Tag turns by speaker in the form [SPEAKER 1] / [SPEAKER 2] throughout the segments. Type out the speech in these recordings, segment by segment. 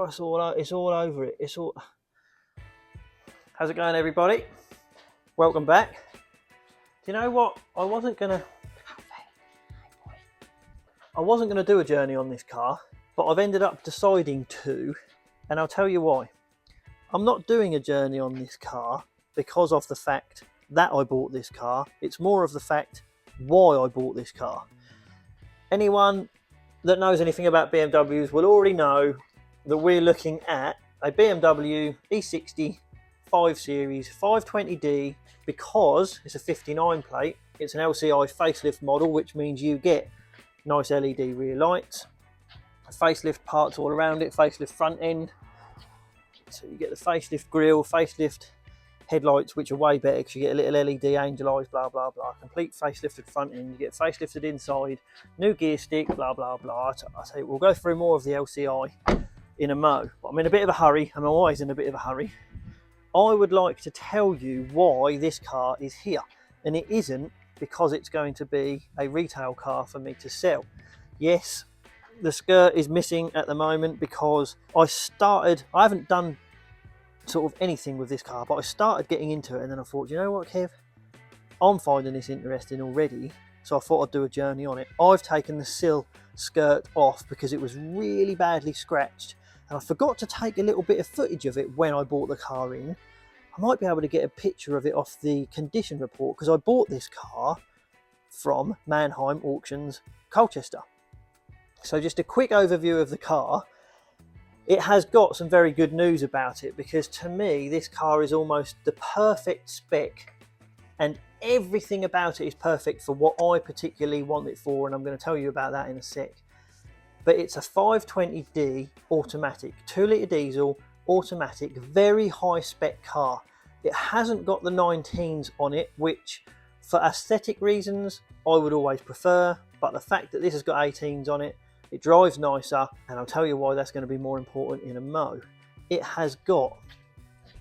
[SPEAKER 1] it's all over it. It's all. How's it going, everybody? Welcome back. Do you know what? I wasn't gonna do a journey on this car, but I've ended up deciding to, and I'll tell you why. I'm not doing a journey on this car because of the fact that I bought this car. It's more of the fact why I bought this car. Anyone that knows anything about BMWs will already know that we're looking at a BMW E60 5 Series 520D because it's a 59 plate. It's an LCI facelift model, which means you get nice LED rear lights, facelift parts all around it, facelift front end. So you get the facelift grille, facelift headlights, which are way better because you get a little LED angel eyes, blah blah blah. Complete facelifted front end, you get facelifted inside, new gear stick, blah blah blah. I say we'll go through more of the LCI in a mo, but I'm in a bit of a hurry. I'm always in a bit of a hurry. I would like to tell you why this car is here, and it isn't because it's going to be a retail car for me to sell. Yes, the skirt is missing at the moment because I haven't done sort of anything with this car, but I started getting into it, and then I thought, you know what, Kev, I'm finding this interesting already, so I thought I'd do a journey on it. I've taken the sill skirt off because it was really badly scratched, and I forgot to take a little bit of footage of it when I bought the car in. I might be able to get a picture of it off the condition report because I bought this car from Mannheim Auctions, Colchester. So just a quick overview of the car. It has got some very good news about it because to me this car is almost the perfect spec and everything about it is perfect for what I particularly want it for, and I'm going to tell you about that in a sec. But it's a 520D automatic, 2 litre diesel, automatic, very high spec car. It hasn't got the 19s on it, which for aesthetic reasons I would always prefer, but the fact that this has got 18s on it, it drives nicer, and I'll tell you why that's going to be more important in a mo. It has got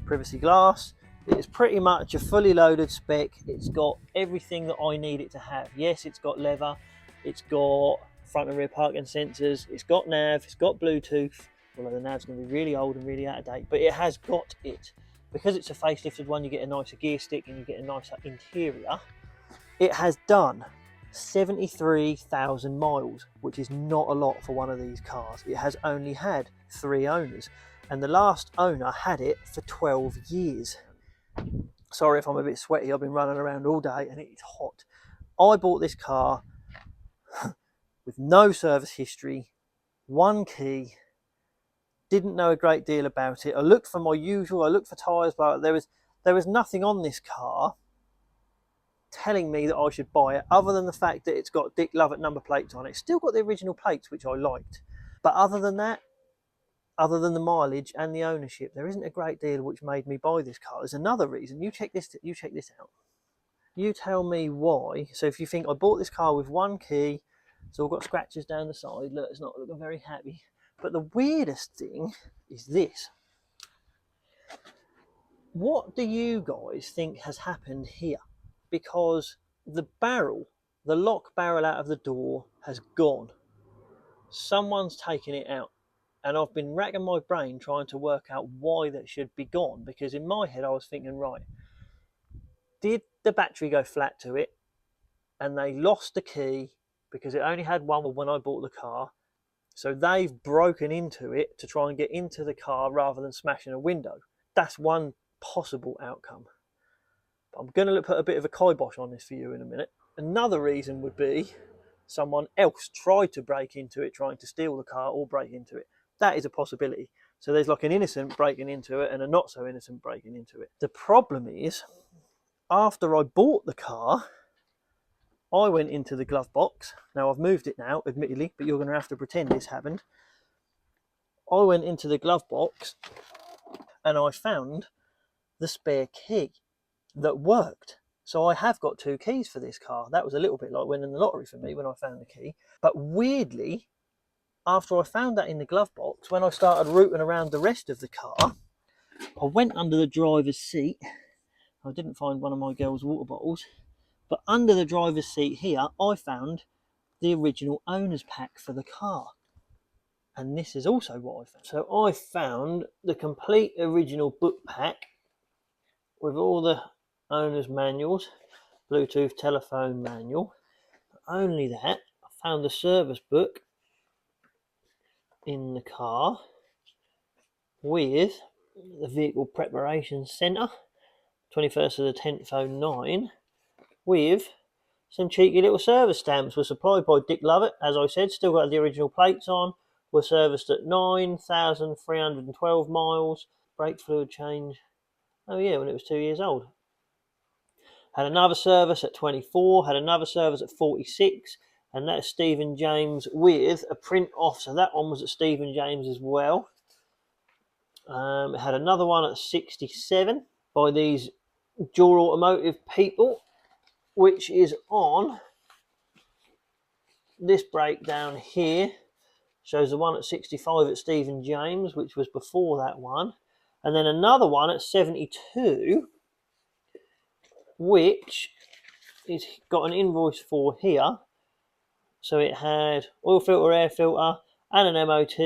[SPEAKER 1] privacy glass. It is pretty much a fully loaded spec. It's got everything that I need it to have. Yes, it's got leather. It's got front and rear parking sensors. It's got nav. It's got Bluetooth. Although the nav's going to be really old and really out of date. But it has got it. Because it's a facelifted one, you get a nicer gear stick and you get a nicer interior. It has done 73,000 miles, which is not a lot for one of these cars. It has only had 3 owners, and the last owner had it for 12 years. Sorry if I'm a bit sweaty, I've been running around all day and it's hot. I bought this car with no service history, 1 key, didn't know a great deal about it. I looked for my usual, I looked for tyres, but there was nothing on this car telling me that I should buy it, other than the fact that it's got Dick Lovett number plates on it. It's still got the original plates, which I liked. But other than that, other than the mileage and the ownership, there isn't a great deal which made me buy this car. There's another reason. You check this out. You tell me why. So if you think I bought this car with 1 key, it's all got scratches down the side. Look, it's not looking very happy. But the weirdest thing is this. What do you guys think has happened here? Because the lock barrel out of the door has gone. Someone's taken it out. And I've been racking my brain trying to work out why that should be gone. Because in my head I was thinking, right, did the battery go flat to it? And they lost the key because it only had one when I bought the car. So they've broken into it to try and get into the car rather than smashing a window. That's one possible outcome. I'm going to put a bit of a kibosh on this for you in a minute. Another reason would be someone else tried to break into it, trying to steal the car or break into it. That is a possibility. So there's like an innocent breaking into it and a not so innocent breaking into it. The problem is, after I bought the car, I went into the glove box. Now I've moved it now, admittedly, but you're going to have to pretend this happened. I went into the glove box and I found the spare key that worked. So I have got 2 keys for this car. That was a little bit like winning the lottery for me when I found the key. But weirdly, after I found that in the glove box, when I started rooting around the rest of the car, I went under the driver's seat. I didn't find one of my girls' water bottles, but under the driver's seat here, I found the original owner's pack for the car. And this is also what I found. So I found the complete original book pack with all the owner's manuals, Bluetooth telephone manual. Not only that, I found the service book in the car with the vehicle preparation centre, 21st of the 10th 09, with some cheeky little service stamps. Were supplied by Dick Lovett, as I said, still got the original plates on, were serviced at 9,312 miles, brake fluid change, oh yeah, when it was 2 years old. Had another service at 24, had another service at 46, and that's Stephen James with a print off, so that one was at Stephen James as well. It had another one at 67 by these Dual Automotive people, which is on this breakdown here. Shows the one at 65 at Stephen James, which was before that one, and then another one at 72, which it's got an invoice for here. So it had oil filter, air filter, and an MOT,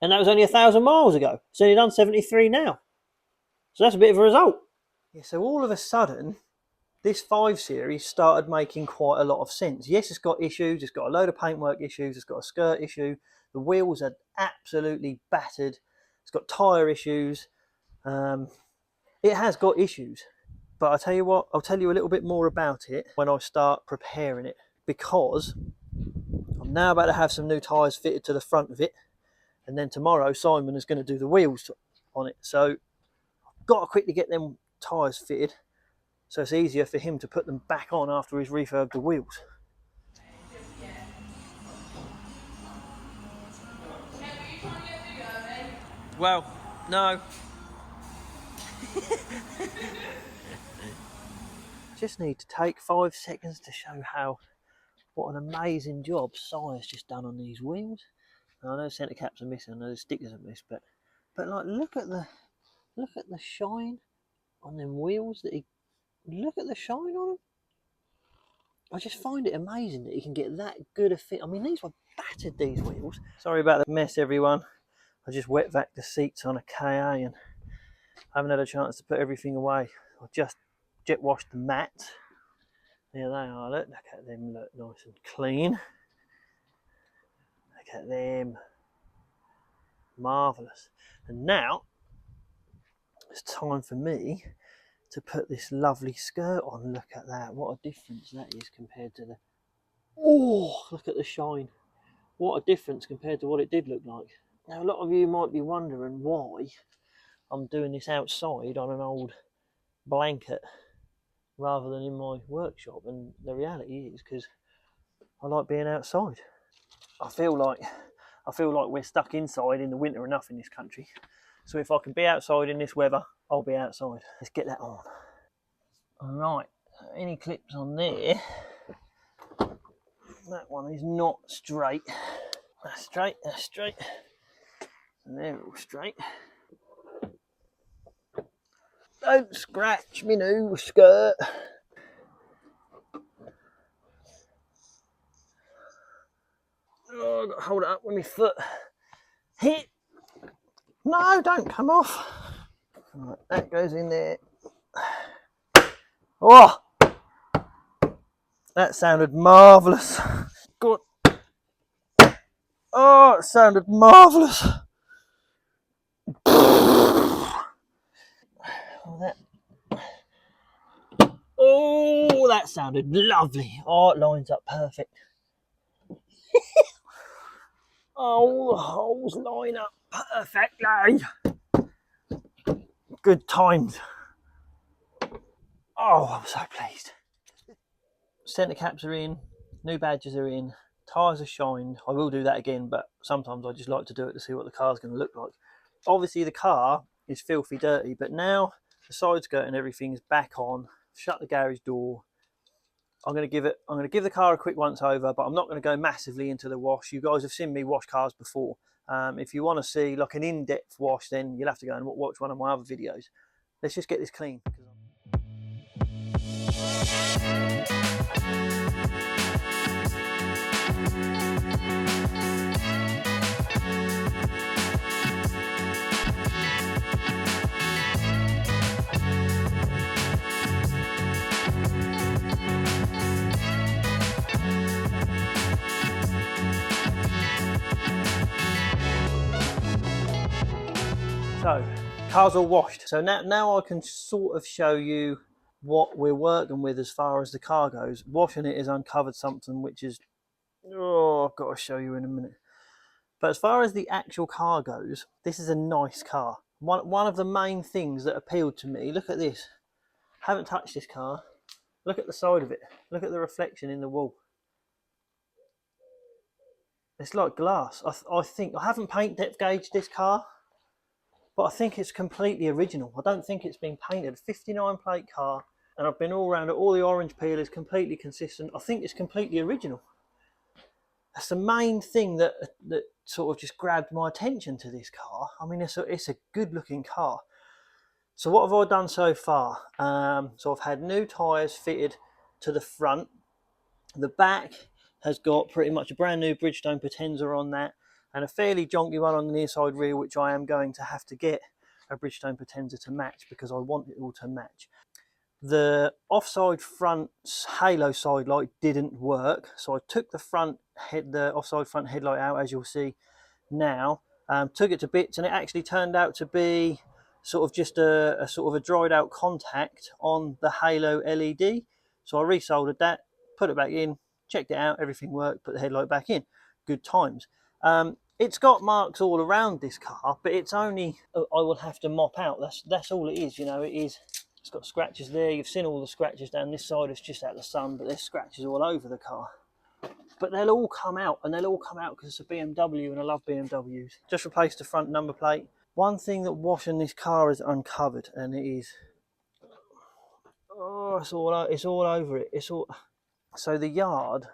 [SPEAKER 1] and that was only 1,000 miles ago. It's only done 73 now. So that's a bit of a result. Yeah, so all of a sudden, this 5 Series started making quite a lot of sense. Yes, it's got issues. It's got a load of paintwork issues. It's got a skirt issue. The wheels are absolutely battered. It's got tyre issues. It has got issues. But I'll tell you what, I'll tell you a little bit more about it when I start preparing it, because I'm now about to have some new tyres fitted to the front of it, and then tomorrow Simon is going to do the wheels on it. So I've got to quickly get them tyres fitted so it's easier for him to put them back on after he's refurbed the wheels. Well, no. Just need to take 5 seconds to show what an amazing job Si's just done on these wheels. Now, I know centre caps are missing, I know the stickers are missed, but like look at the shine on them wheels. Look at the shine on them. I just find it amazing that he can get that good a fit. I mean, these were battered, these wheels. Sorry about the mess, everyone. I just wet vac the seats on a KA and haven't had a chance to put everything away. I just jet washed the mats. There they are, look at them, look nice and clean. Look at them. Marvellous. And now, it's time for me to put this lovely skirt on. Look at that, what a difference that is compared to the... Oh, look at the shine. What a difference compared to what it did look like. Now, a lot of you might be wondering why I'm doing this outside on an old blanket rather than in my workshop, and the reality is because I like being outside. I feel like we're stuck inside in the winter enough in this country, so if I can be outside in this weather, I'll be outside. Let's get that on. Alright, any clips on there? That one is not straight. That's straight, that's straight, and they're all straight. Don't scratch me new skirt. Oh, I've got to hold it up with my foot. Hit. No, don't come off. Right, that goes in there. Oh, that sounded marvellous. Good. Oh, it sounded marvellous. Oh, that sounded lovely. Oh, it lines up perfect. Oh, the holes line up perfectly. Good times. Oh, I'm so pleased. Centre caps are in, new badges are in, tyres are shined. I will do that again, but sometimes I just like to do it to see what the car's going to look like. Obviously the car is filthy dirty, but now the side skirt and everything is back on. Shut the garage door. I'm going to give the car a quick once over, but I'm not going to go massively into the wash. You guys have seen me wash cars before. If you want to see like an in-depth wash, then you'll have to go and watch one of my other videos. Let's just get this clean. So, car's all washed. So now I can sort of show you what we're working with as far as the car goes. Washing it has uncovered something which is, oh, I've got to show you in a minute. But as far as the actual car goes, this is a nice car. One of the main things that appealed to me, look at this. Haven't touched this car. Look at the side of it. Look at the reflection in the wall. It's like glass. I think, I haven't paint depth gauged this car, but I think it's completely original. I don't think it's been painted. 59 plate car, and I've been all around it. All the orange peel is completely consistent. I think it's completely original. That's the main thing that sort of just grabbed my attention to this car. I mean, it's a good looking car. So what have I done so far? So I've had new tyres fitted to the front. The back has got pretty much a brand new Bridgestone Potenza on that, and a fairly jonky one on the near side rear, which I am going to have to get a Bridgestone Potenza to match because I want it all to match. The offside front halo side light didn't work, so I took the offside front headlight out, as you'll see now. Took it to bits, and it actually turned out to be sort of just a sort of a dried out contact on the halo LED. So I resoldered that, put it back in, checked it out, everything worked, put the headlight back in. Good times. It's got marks all around this car, but it's only, I will have to mop out. That's all it is, you know. It's got scratches there. You've seen all the scratches down this side. It's just out of the sun, but there's scratches all over the car. But they'll all come out, and they'll all come out because it's a BMW, and I love BMWs. Just replaced the front number plate. One thing that washing this car has uncovered, and it is, oh, it's all over it. So the yard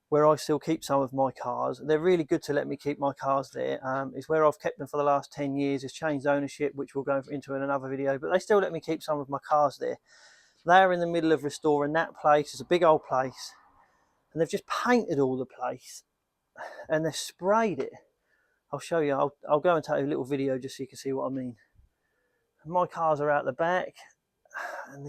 [SPEAKER 1] where I still keep some of my cars, they're really good to let me keep my cars there. It's where I've kept them for the last 10 years. It's changed ownership, which we'll go into in another video, but they still let me keep some of my cars there. They're in the middle of restoring that place. It's a big old place, and they've just painted all the place, and they've sprayed it. I'll show you. I'll go and take a little video just so you can see what I mean. My cars are out the back, and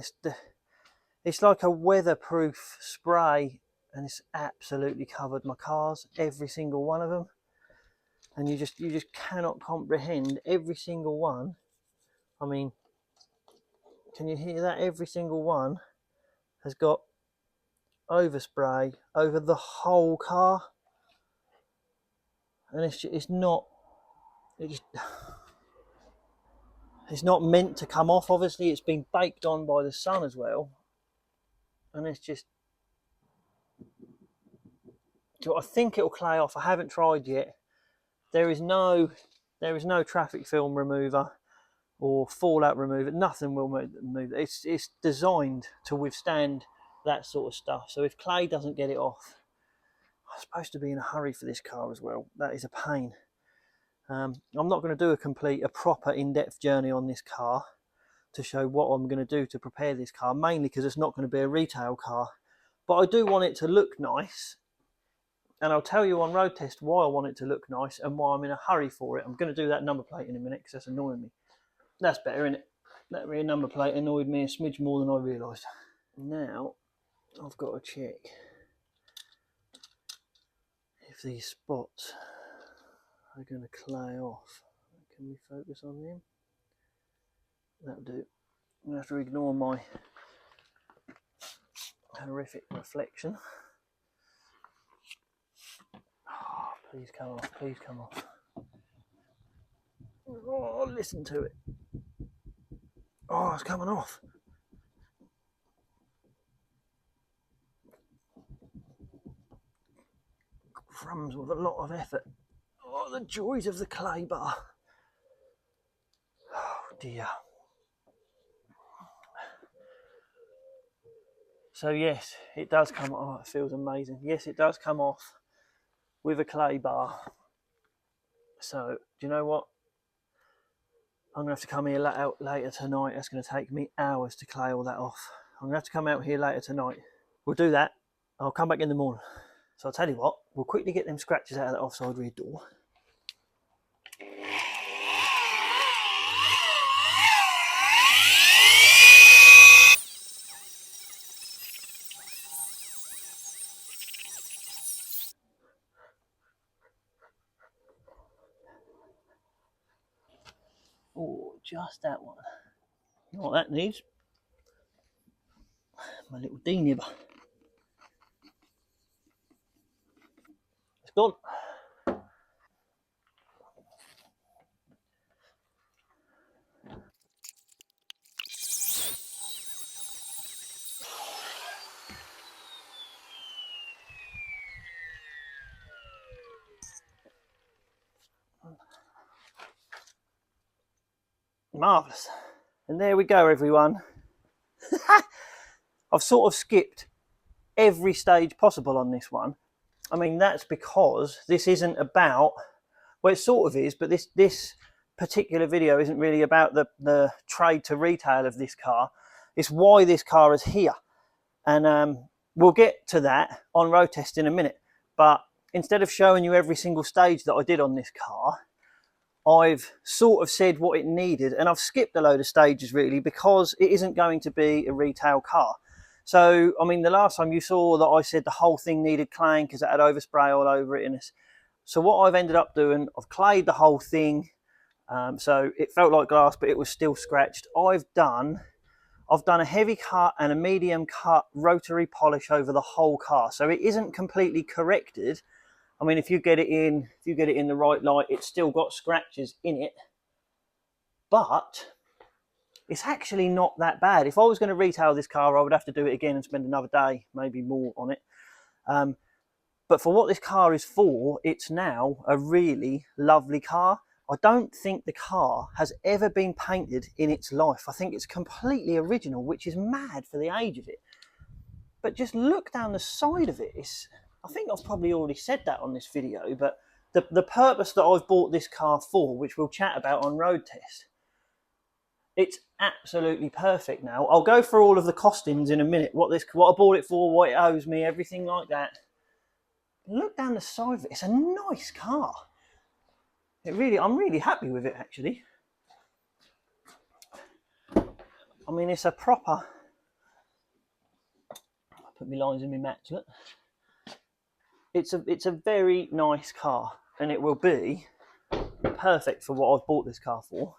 [SPEAKER 1] it's like a weatherproof spray, and it's absolutely covered my cars, every single one of them. And you just cannot comprehend every single one. I mean, can you hear that? Every single one has got overspray over the whole car, and it's not meant to come off. Obviously, it's been baked on by the sun as well, and it's just. So I think it'll clay off. I haven't tried yet. There is no traffic film remover or fallout remover. Nothing will move. It's designed to withstand that sort of stuff. So if clay doesn't get it off, I'm supposed to be in a hurry for this car as well. That is a pain. I'm not going to do a proper in-depth journey on this car to show what I'm going to do to prepare this car, mainly because it's not going to be a retail car. But I do want it to look nice. And I'll tell you on road test why I want it to look nice and why I'm in a hurry for it. I'm going to do that number plate in a minute because that's annoying me. That's better, isn't it? That rear number plate annoyed me a smidge more than I realised. Now, I've got to check if these spots are going to clay off. Can we focus on them? That'll do. I'm going to have to ignore my horrific reflection. Oh, please come off, please come off. Oh, listen to it. Oh, it's coming off. Crumbs with a lot of effort. Oh, the joys of the clay bar. Oh dear. So yes, it does come off. Oh, it feels amazing. Yes, it does come off with a clay bar. So, do you know what? I'm going to have to come here later tonight. That's going to take me hours to clay all that off. I'm going to have to come out here later tonight. We'll do that. I'll come back in the morning. So I'll tell you what, we'll quickly get them scratches out of that offside rear door. Oh, just that one. You know what that needs? My little D-nibber. It's gone. Marvellous. And there we go, everyone. I've sort of skipped every stage possible on this one. I mean, that's because this isn't about, well, it sort of is, but this particular video isn't really about the trade to retail of this car. It's why this car is here. And we'll get to that on road test in a minute. But instead of showing you every single stage that I did on this car, I've sort of said what it needed, and I've skipped a load of stages really because it isn't going to be a retail car. So, I mean, the last time you saw that I said the whole thing needed claying because it had overspray all over it. So what I've ended up doing, I've clayed the whole thing. So it felt like glass, but it was still scratched. I've done a heavy cut and a medium cut rotary polish over the whole car. So it isn't completely corrected. I mean, if you get it in the right light, it's still got scratches in it, but it's actually not that bad. If I was going to retail this car, I would have to do it again and spend another day, maybe more on it. But for what this car is for, it's now a really lovely car. I don't think the car has ever been painted in its life. I think it's completely original, which is mad for the age of it. But just look down the side of it. I think I've probably already said that on this video, but the purpose that I've bought this car for, which we'll chat about on road test, it's absolutely perfect now. I'll go through all of the costings in a minute, what I bought it for, what it owes me, everything like that. Look down the side of it. It's a nice car. I'm really happy with it, actually. I mean, it's a proper... I'll put my lines in my matchlet. It's a very nice car, and it will be perfect for what I've bought this car for.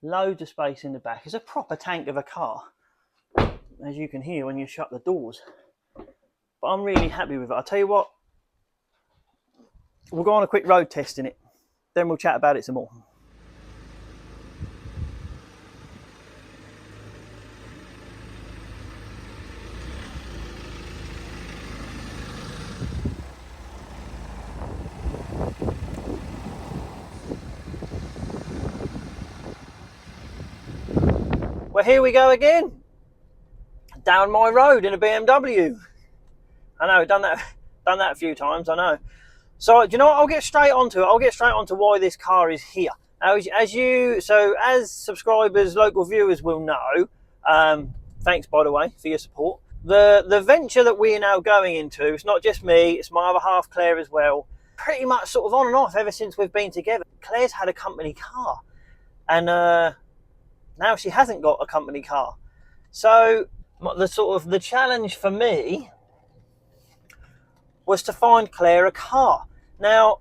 [SPEAKER 1] Loads of space in the back. It's a proper tank of a car, as you can hear when you shut the doors. But I'm really happy with it. I'll tell you what, we'll go on a quick road test in it, then we'll chat about it some more. Well, here we go again, down my road in a BMW. I know, done that a few times, I know. So, do you know what? I'll get straight onto it. I'll get straight onto why this car is here. Now, as subscribers, local viewers will know, thanks, by the way, for your support. The venture that we are now going into, it's not just me, it's my other half, Claire, as well. Pretty much sort of on and off ever since we've been together. Claire's had a company car, and now she hasn't got a company car. So the challenge for me was to find Claire a car. Now,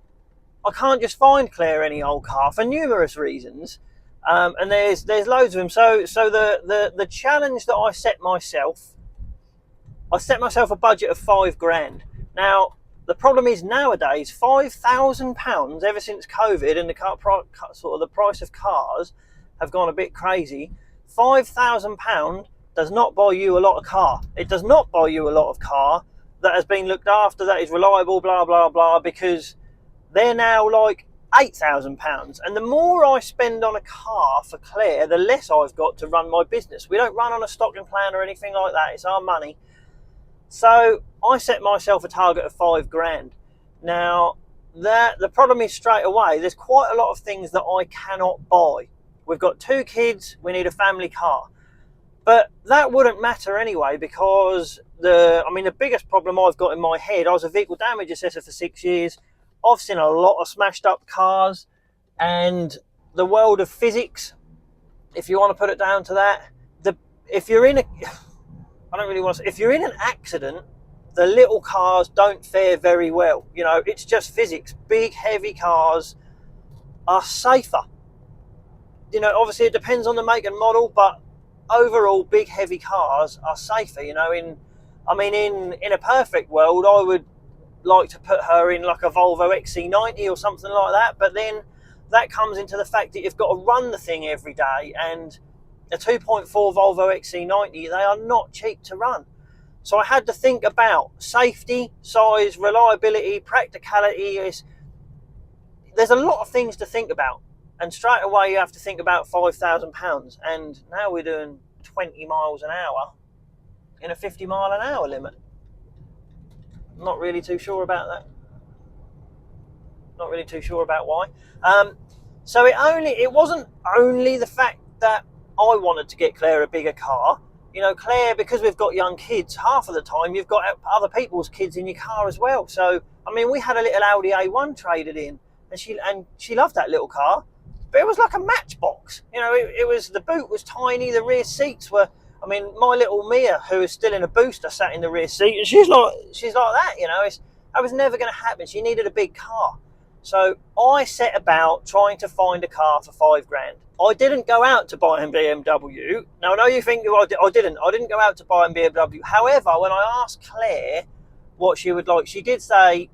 [SPEAKER 1] I can't just find Claire any old car for numerous reasons, and there's loads of them. So the challenge that I set myself a budget of £5,000. Now, the problem is nowadays £5,000, ever since COVID and the price of cars have gone a bit crazy. £5,000 does not buy you a lot of car. It does not buy you a lot of car that has been looked after, that is reliable, blah blah blah, because they're now like £8,000. And the more I spend on a car for Claire, the less I've got to run my business. We don't run on a stocking plan or anything like that. It's our money. So I set myself a target of £5,000. Now, the problem is straight away, there's quite a lot of things that I cannot buy. We've got 2 kids, we need a family car. But that wouldn't matter anyway, because the biggest problem I've got in my head, I was a vehicle damage assessor for 6 years. I've seen a lot of smashed up cars, and the world of physics, if you want to put it down to that, if you're in an accident, the little cars don't fare very well. You know, it's just physics. Big, heavy cars are safer. you know, obviously it depends on the make and model, but overall, big heavy cars are safer. You know, in a perfect world, I would like to put her in like a Volvo XC90 or something like that. But then that comes into the fact that you've got to run the thing every day, and a 2.4 Volvo XC90, they are not cheap to run. So I had to think about safety, size, reliability, practicality. There's a lot of things to think about, and straight away you have to think about £5,000, and now we're doing 20 miles an hour in a 50-mile-an-hour limit. Not really too sure about that. Not really too sure about why. So it wasn't only the fact that I wanted to get Claire a bigger car. You know, Claire, because we've got young kids, half of the time you've got other people's kids in your car as well. So, I mean, we had a little Audi A1 traded in, and she loved that little car, but it was like a matchbox. You know, it was, the boot was tiny, the rear seats were, I mean, my little Mia, who is still in a booster, sat in the rear seat, and she's like that, you know. That was never going to happen. She needed a big car. So I set about trying to find a car for £5,000. I didn't go out to buy a BMW. Now, I know you think I didn't go out to buy a BMW. However, when I asked Claire what she would like, she did say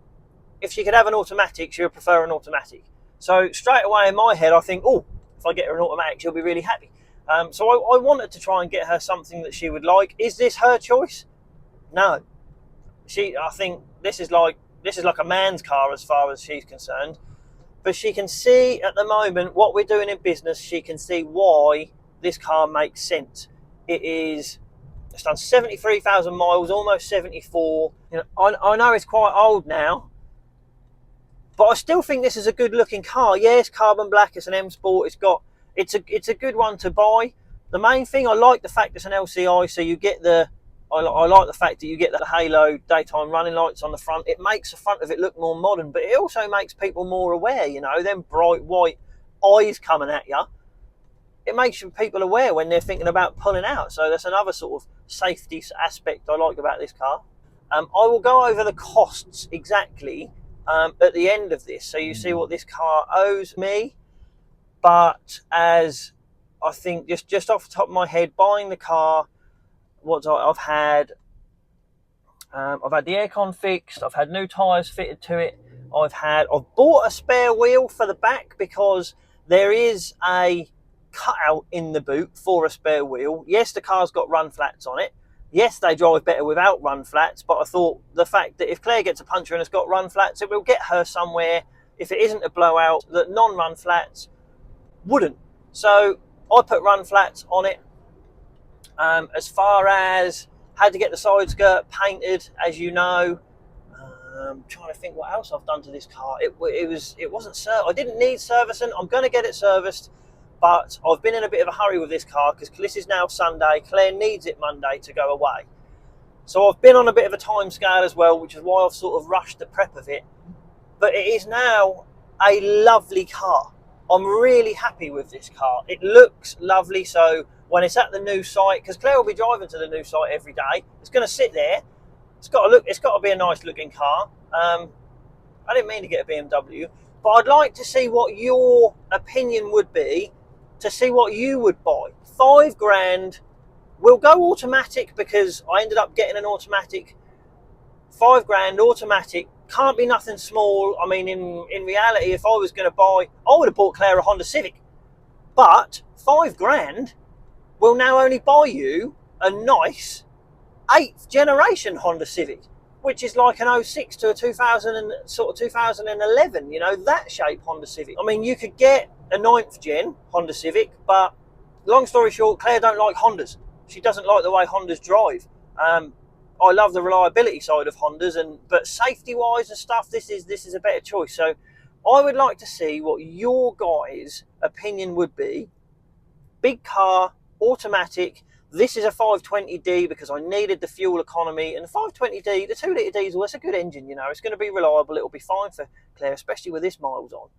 [SPEAKER 1] if she could have an automatic, she would prefer an automatic. So straight away in my head, I think, oh, if I get her an automatic, she'll be really happy. So I wanted to try and get her something that she would like. Is this her choice? No. I think this is like a man's car as far as she's concerned. But she can see at the moment what we're doing in business. She can see why this car makes sense. It's done 73,000 miles, almost 74. You know, I know it's quite old now, but I still think this is a good looking car. Yeah, it's carbon black. It's an M Sport. It's a good one to buy. The main thing, I like the fact it's an LCI, so you get I like the fact that you get the halo daytime running lights on the front. It makes the front of it look more modern, but it also makes people more aware, you know, them bright white eyes coming at you. It makes people aware when they're thinking about pulling out. So that's another sort of safety aspect I like about this car. I will go over the costs exactly at the end of this, so you see what this car owes me. But as I think, just off the top of my head, buying the car, I've had the aircon fixed, I've had new tyres fitted to it, I've bought a spare wheel for the back because there is a cutout in the boot for a spare wheel. Yes, the car's got run flats on it. Yes, they drive better without run flats, but I thought the fact that if Claire gets a puncture and it's got run flats, it will get her somewhere, if it isn't a blowout, that non-run flats wouldn't. So I put run flats on it. As far as had to get the side skirt painted, as you know. I'm trying to think what else I've done to this car. It wasn't I didn't need servicing. I'm going to get it serviced, but I've been in a bit of a hurry with this car because this is now Sunday. Claire needs it Monday to go away. So I've been on a bit of a time scale as well, which is why I've sort of rushed the prep of it. But it is now a lovely car. I'm really happy with this car. It looks lovely. So when it's at the new site, because Claire will be driving to the new site every day, it's going to sit there. It's got to be a nice looking car. I didn't mean to get a BMW, but I'd like to see what your opinion would be, to see what you would buy. £5,000. We'll go automatic because I ended up getting an automatic. £5,000 automatic. Can't be nothing small. I mean, in reality, if I was going to buy, I would have bought Claire a Honda Civic. But £5,000 will now only buy you a nice 8th generation Honda Civic, which is like an 06 to a 2011, you know, that shape Honda Civic. I mean, you could get a 9th gen Honda Civic, but long story short, Claire don't like Hondas. She doesn't like the way Hondas drive. I love the reliability side of Hondas, but safety-wise and stuff, this is a better choice. So I would like to see what your guys' opinion would be. Big car, automatic. This is a 520D because I needed the fuel economy, and the 520D, the 2-litre diesel, it's a good engine, you know. It's going to be reliable. It'll be fine for Claire, especially with this miles on.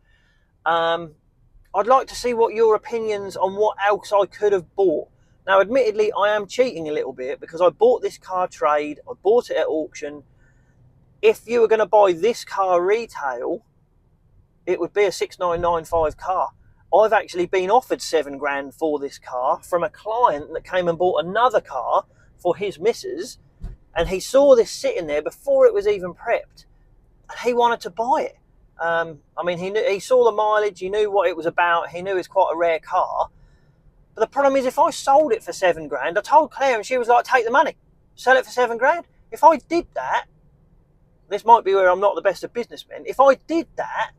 [SPEAKER 1] I'd like to see what your opinions on what else I could have bought. Now, admittedly, I am cheating a little bit because I bought this car trade. I bought it at auction. If you were going to buy this car retail, it would be a 6995 car. I've actually been offered 7 grand for this car from a client that came and bought another car for his missus, and he saw this sitting there before it was even prepped, and he wanted to buy it. I mean, he saw the mileage, he knew what it was about, he knew it's quite a rare car. But the problem is, if I sold it for 7 grand, I told Claire and she was like, take the money, sell it for 7 grand. If I did that, this might be where I'm not the best of businessmen. If I did that,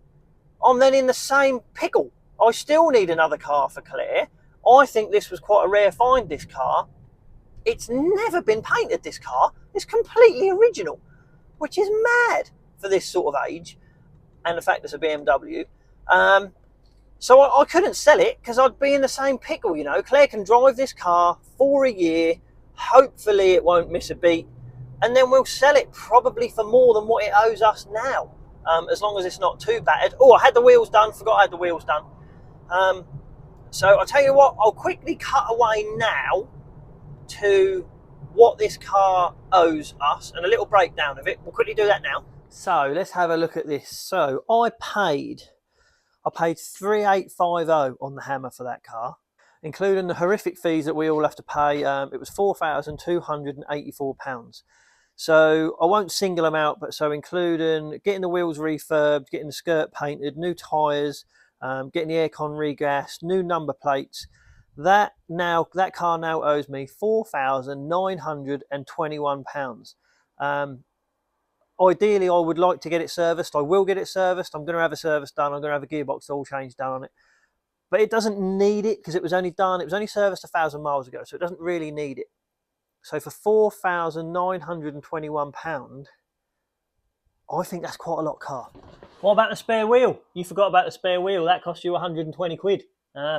[SPEAKER 1] I'm then in the same pickle. I still need another car for Claire. I think this was quite a rare find, this car. It's never been painted, this car. It's completely original, which is mad for this sort of age, and the fact it's a BMW. So I couldn't sell it because I'd be in the same pickle, you know. Claire can drive this car for a year. Hopefully it won't miss a beat. And then we'll sell it probably for more than what it owes us now, as long as it's not too battered. Oh, I had the wheels done. Forgot I had the wheels done. So I'll tell you what, I'll quickly cut away now to what this car owes us and a little breakdown of it. We'll quickly do that now. So let's have a look at this. So I paid 3,850 on the hammer for that car, including the horrific fees that we all have to pay. It was £4,284. So I won't single them out, but so including getting the wheels refurbed, getting the skirt painted, new tyres, getting the aircon regassed, new number plates, that car now owes me £4,921. Ideally, I would like to get it serviced. I will get it serviced. I'm going to have a service done. I'm going to have a gearbox oil change done on it. But it doesn't need it because it was only serviced 1,000 miles ago, so it doesn't really need it. So for £4,921, I think that's quite a lot, car. What about the spare wheel? You forgot about the spare wheel. That cost you 120 quid.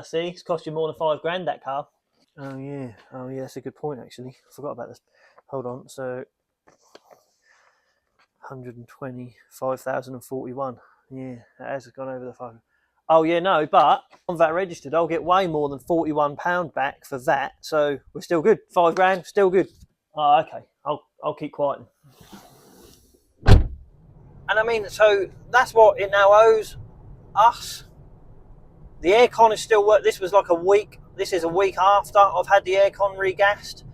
[SPEAKER 1] See, it's cost you more than 5 grand, that car. Oh yeah, that's a good point, actually. I forgot about this. Hold on, so 120, 5,041. Yeah, that has gone over the phone. Oh yeah, no, but on VAT registered, I'll get way more than £41 back for that. So we're still good. 5 grand, still good. Oh, okay. I'll keep quiet. And I mean, so that's what it now owes us. The aircon is still work. This was like a week. This is a week after I've had the aircon regassed.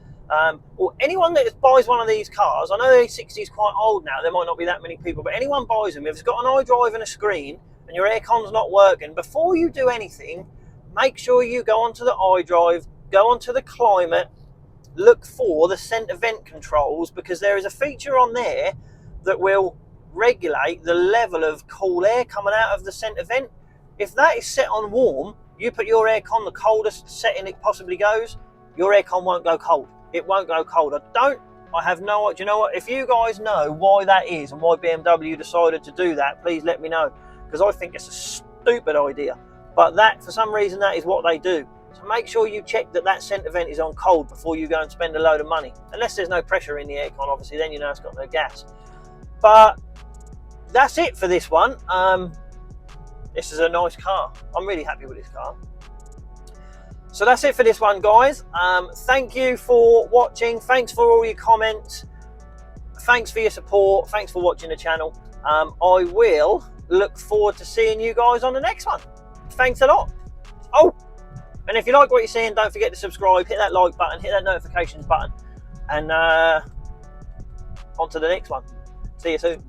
[SPEAKER 1] Or anyone that buys one of these cars, I know the 60 is quite old now. There might not be that many people, but anyone buys them, if it's got an iDrive and a screen and your aircon's not working, before you do anything, make sure you go onto the iDrive, go onto the climate, look for the centre vent controls, because there is a feature on there that will regulate the level of cool air coming out of the centre vent. If that is set on warm, you put your aircon the coldest setting it possibly goes, your aircon won't go cold. It won't go cold. I have no idea. Do you know what? If you guys know why that is and why BMW decided to do that, please let me know, because I think it's a stupid idea. But that, for some reason, that is what they do. So make sure you check that centre vent is on cold before you go and spend a load of money. Unless there's no pressure in the aircon, obviously, then you know it's got no gas. But that's it for this one. This is a nice car. I'm really happy with this car. So that's it for this one, guys. Thank you for watching. Thanks for all your comments. Thanks for your support. Thanks for watching the channel. I will look forward to seeing you guys on the next one. Thanks a lot. Oh, and if you like what you're seeing, don't forget to subscribe, hit that like button, hit that notifications button, and on to the next one. See you soon.